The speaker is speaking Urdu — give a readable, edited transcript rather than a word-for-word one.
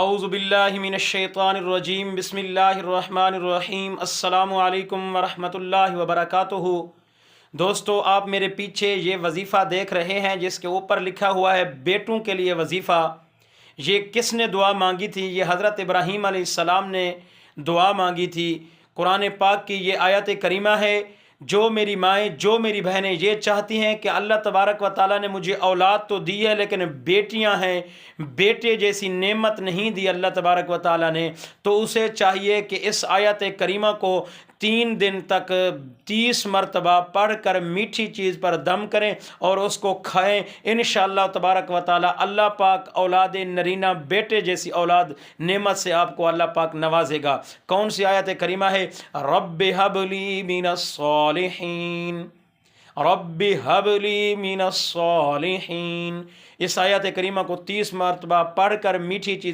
اعوذ باللہ من الشیطان الرجیم، بسم اللہ الرحمن الرحیم، السلام علیکم ورحمۃ اللہ وبرکاتہ۔ دوستو، آپ میرے پیچھے یہ وظیفہ دیکھ رہے ہیں جس کے اوپر لکھا ہوا ہے بیٹوں کے لیے وظیفہ۔ یہ کس نے دعا مانگی تھی؟ یہ حضرت ابراہیم علیہ السلام نے دعا مانگی تھی۔ قرآن پاک کی یہ آیت کریمہ ہے، جو میری مائیں، جو میری بہنیں یہ چاہتی ہیں کہ اللہ تبارک و تعالیٰ نے مجھے اولاد تو دی ہے لیکن بیٹیاں ہیں، بیٹے جیسی نعمت نہیں دی اللہ تبارک و تعالیٰ نے، تو اسے چاہیے کہ اس آیت کریمہ کو 3 دن تک 30 مرتبہ پڑھ کر میٹھی چیز پر دم کریں اور اس کو کھائیں۔ انشاءاللہ تبارک و تعالیٰ اللہ پاک اولاد نرینہ، بیٹے جیسی اولاد نعمت سے آپ کو اللہ پاک نوازے گا۔ کون سی آیت کریمہ ہے؟ رب حب لی من الصالحین، رب حب لی من الصالحین۔ اس آیت کریمہ کو 30 مرتبہ پڑھ کر میٹھی چیز